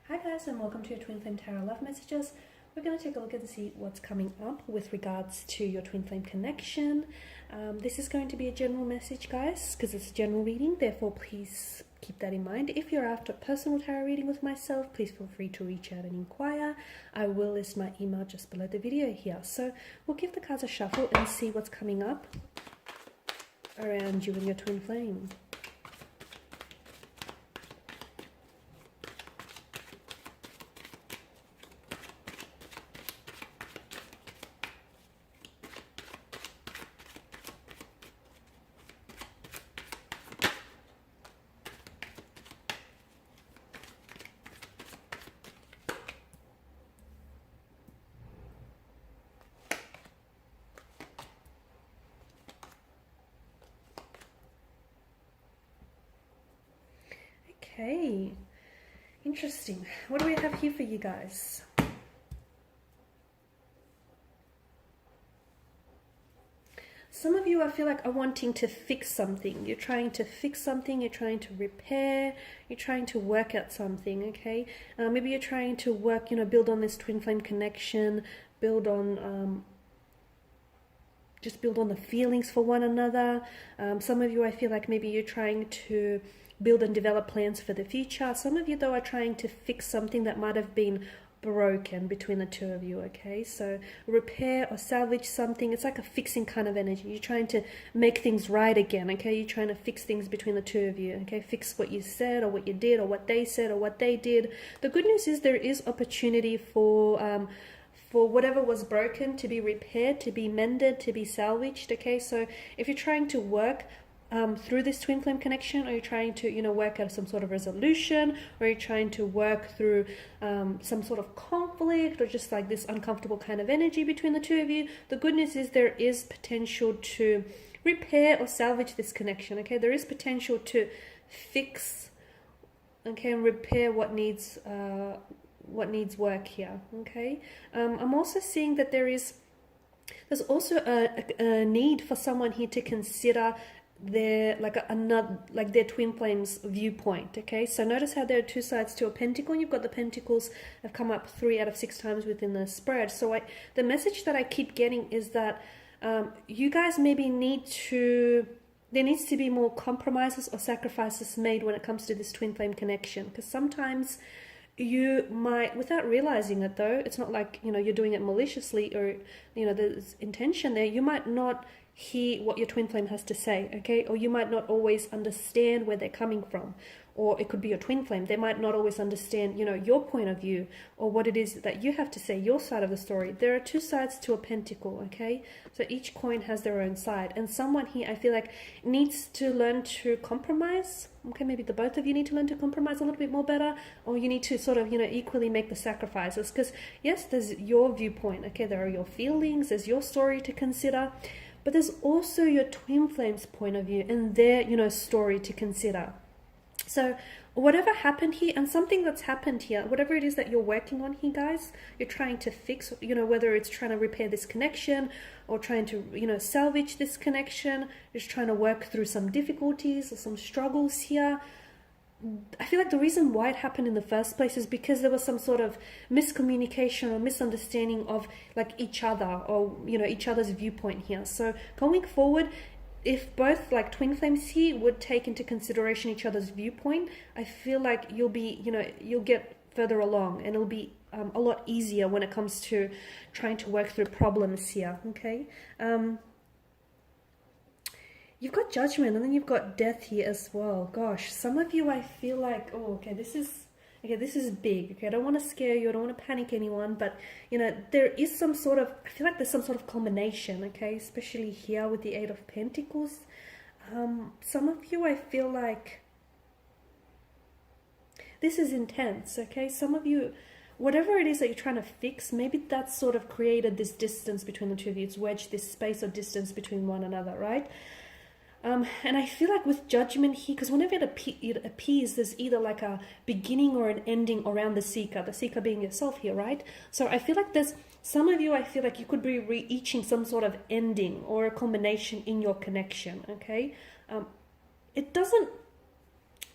Hi guys, and welcome to your Twin Flame Tarot Love Messages. We're going to take a look and see what's coming up with regards to your Twin Flame connection. This is going to be a general message, guys, because it's a general reading. Therefore, please keep that in mind. If you're after a personal tarot reading with myself, please feel free to reach out and inquire. I will list my email just below the video here. So we'll give the cards a shuffle and see what's coming up around you and your Twin Flame. Okay, interesting. What do we have here for you guys? Some of you, I feel like, are wanting to fix something. You're trying to fix something, you're trying to repair, you're trying to work out something, okay? Maybe you're trying to work, build on this twin flame connection, build on... just build on the feelings for one another. Some of you, I feel like maybe you're trying to build and develop plans for the future. Some of you, though, are trying to fix something that might have been broken between the two of you, okay? So repair or salvage something. It's like a fixing kind of energy. You're trying to make things right again, okay? You're trying to fix things between the two of you, okay? Fix what you said or what you did or what they said or what they did. The good news is there is opportunity for whatever was broken to be repaired, to be mended, to be salvaged, okay? So if you're trying to work through this twin flame connection, or you're trying to, work out some sort of resolution, or you're trying to work through some sort of conflict, or just like this uncomfortable kind of energy between the two of you, the good news is there is potential to repair or salvage this connection, okay? There is potential to fix, okay, and repair what needs work here, okay? I'm also seeing that there's also a need for someone here to consider their their twin flames viewpoint, okay? So notice how there are two sides to a pentacle, and you've got the pentacles have come up 3 out of 6 times within the spread. So the message that I keep getting is that you guys maybe there needs to be more compromises or sacrifices made when it comes to this twin flame connection, because sometimes you might, without realizing it though, it's not like, you're doing it maliciously or, there's intention there, you might not hear what your twin flame has to say, okay? Or you might not always understand where they're coming from. Or it could be your twin flame. They might not always understand, your point of view or what it is that you have to say, your side of the story. There are 2 sides to a pentacle, okay? So each coin has their own side. And someone here, I feel like, needs to learn to compromise. Okay, maybe the both of you need to learn to compromise a little bit more better, or you need to sort of, equally make the sacrifices. Because, yes, there's your viewpoint, okay? There are your feelings, there's your story to consider. But there's also your twin flame's point of view and their, story to consider. So whatever happened here, and something that's happened here, whatever it is that you're working on here, guys, you're trying to fix, whether it's trying to repair this connection or trying to, salvage this connection, just trying to work through some difficulties or some struggles here. I feel like the reason why it happened in the first place is because there was some sort of miscommunication or misunderstanding of like each other or, each other's viewpoint here. So going forward, if both like twin flames here would take into consideration each other's viewpoint, I feel like you'll be, you'll get further along, and it'll be a lot easier when it comes to trying to work through problems here, okay? You've got Judgment, and then you've got Death here as well. Gosh, some of you, I feel like, oh, okay, this is big, okay? I don't want to scare you, I don't want to panic anyone, but, there is some sort of, I feel like there's some sort of culmination, okay? Especially here with the 8 of Pentacles. Some of you, I feel like, this is intense, okay? Some of you, whatever it is that you're trying to fix, maybe that's sort of created this distance between the two of you. It's wedged this space or distance between one another, right? And I feel like with Judgment here, because whenever it appears, there's either like a beginning or an ending around the seeker being yourself here, right? So I feel like there's some of you, I feel like you could be reaching some sort of ending or a combination in your connection, okay? It doesn't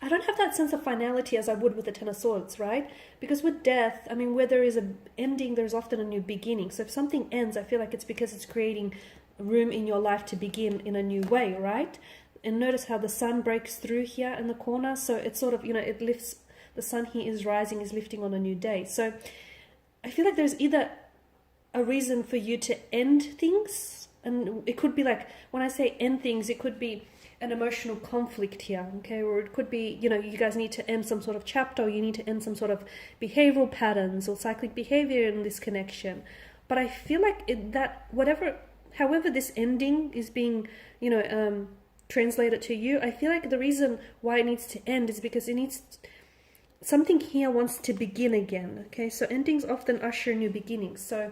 I don't have that sense of finality as I would with the Ten of Swords, right? Because with death, I mean, where there is an ending, there's often a new beginning. So if something ends, I feel like it's because it's creating room in your life to begin in a new way, right? And notice how the sun breaks through here in the corner. So it's sort of, it lifts, the sun here is rising, is lifting on a new day. So I feel like there's either a reason for you to end things, and it could be like, when I say end things, it could be an emotional conflict here, okay? Or it could be, you guys need to end some sort of chapter, or you need to end some sort of behavioral patterns or cyclic behavior in this connection. But I feel like however this ending is being, translated to you, I feel like the reason why it needs to end is because something here wants to begin again, okay? So endings often usher new beginnings. So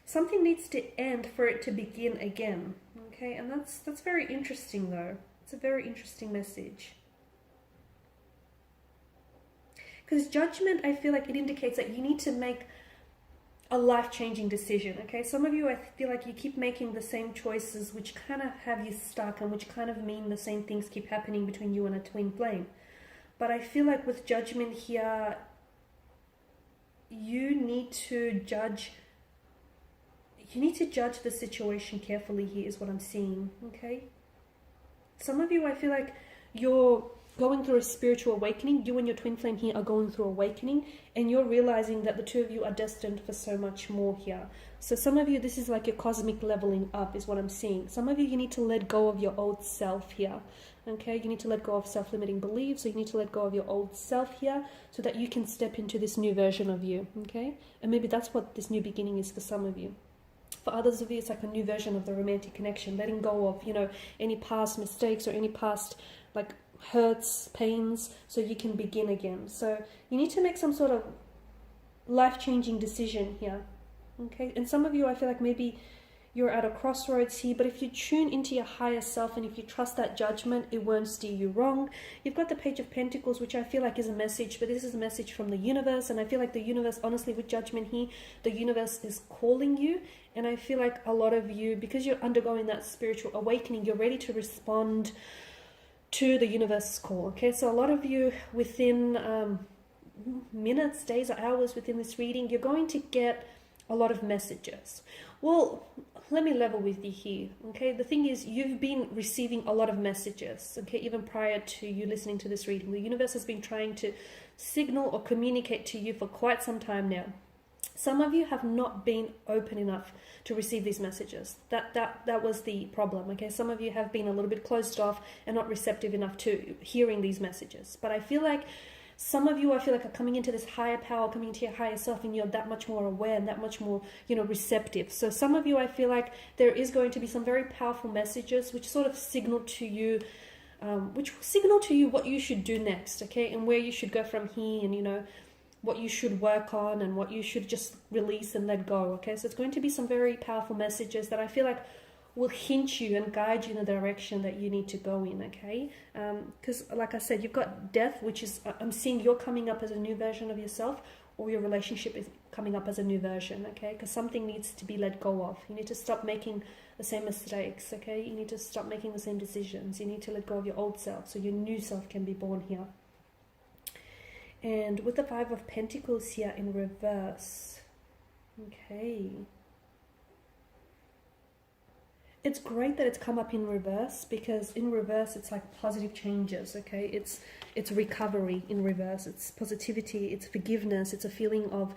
something needs to end for it to begin again. Okay, and that's very interesting though. It's a very interesting message. Because judgment, I feel like it indicates that you need to make a life-changing decision, okay? Some of you, I feel like you keep making the same choices which kind of have you stuck and which kind of mean the same things keep happening between you and a twin flame. But I feel like with judgment here, you need to judge the situation carefully here is what I'm seeing, okay? Some of you, I feel like you're going through a spiritual awakening. You and your twin flame here are going through awakening, and you're realizing that the two of you are destined for so much more here. So some of you, this is like your cosmic leveling up is what I'm seeing. Some of you need to let go of your old self here, okay? You need to let go of self-limiting beliefs, so you need to let go of your old self here so that you can step into this new version of you, okay? And maybe that's what this new beginning is for some of you. For others of you, it's like a new version of the romantic connection, letting go of, any past mistakes or any past, like, hurts, pains, so you can begin again. So you need to make some sort of life-changing decision here, okay? And some of you, I feel like maybe you're at a crossroads here, but if you tune into your higher self and if you trust that judgment, it won't steer you wrong. You've got the Page of Pentacles, which I feel like is a message, but this is a message from the universe, and I feel like the universe, honestly, with judgment here, the universe is calling you. And I feel like a lot of you, because you're undergoing that spiritual awakening, you're ready to respond to the universe's call, okay? So a lot of you, within minutes, days, or hours within this reading, you're going to get a lot of messages. Well, let me level with you here, okay? The thing is, you've been receiving a lot of messages, okay? Even prior to you listening to this reading, the universe has been trying to signal or communicate to you for quite some time now. Some of you have not been open enough to receive these messages. That was the problem, okay? Some of you have been a little bit closed off and not receptive enough to hearing these messages. But I feel like some of you, I feel like, are coming into this higher power, coming into your higher self, and you're that much more aware and that much more, receptive. So some of you, I feel like there is going to be some very powerful messages which sort of signal to you, what you should do next, okay? And where you should go from here, and, what you should work on and what you should just release and let go, okay? So it's going to be some very powerful messages that I feel like will hint you and guide you in the direction that you need to go in, okay? Because like I said, you've got death, which is, I'm seeing you're coming up as a new version of yourself, or your relationship is coming up as a new version, okay? Because something needs to be let go of. You need to stop making the same mistakes, okay? You need to stop making the same decisions. You need to let go of your old self so your new self can be born here. And with the Five of Pentacles here in reverse, okay. It's great that it's come up in reverse, because in reverse it's like positive changes, okay? It's recovery in reverse. It's positivity, it's forgiveness, it's a feeling of,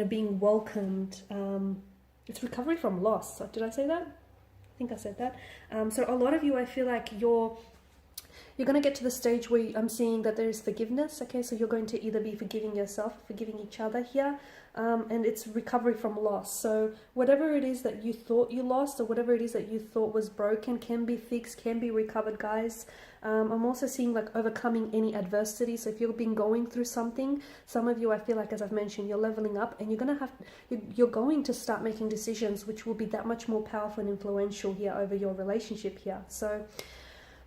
being welcomed. It's recovery from loss. Did I say that? I think I said that. So a lot of you, I feel like you're going to get to the stage where I'm seeing that there is forgiveness, okay? So you're going to either be forgiving yourself, forgiving each other here, and it's recovery from loss. So whatever it is that you thought you lost, or whatever it is that you thought was broken, can be fixed, can be recovered, guys. I'm also seeing like overcoming any adversity. So if you've been going through something, some of you, I feel like, as I've mentioned, you're leveling up, and you're going to start making decisions which will be that much more powerful and influential here over your relationship here. So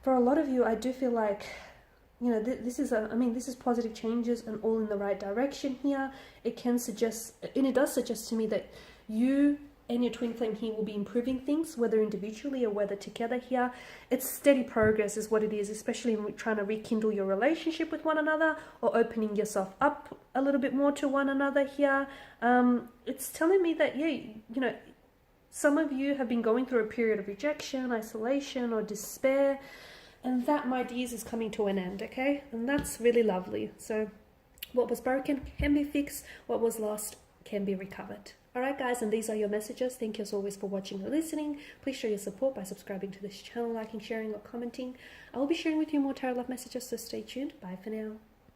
for a lot of you, I do feel like, this is positive changes and all in the right direction here. It can suggest, and it does suggest to me that you and your twin flame here will be improving things, whether individually or whether together here. It's steady progress is what it is, especially when trying to rekindle your relationship with one another or opening yourself up a little bit more to one another here. It's telling me that, yeah, you know, some of you have been going through a period of rejection, isolation, or despair, and that, my dears, is coming to an end, okay? And that's really lovely. So what was broken can be fixed, what was lost can be recovered. Alright guys, and these are your messages. Thank you as always for watching or listening. Please show your support by subscribing to this channel, liking, sharing, or commenting. I will be sharing with you more tarot love messages, so stay tuned. Bye for now.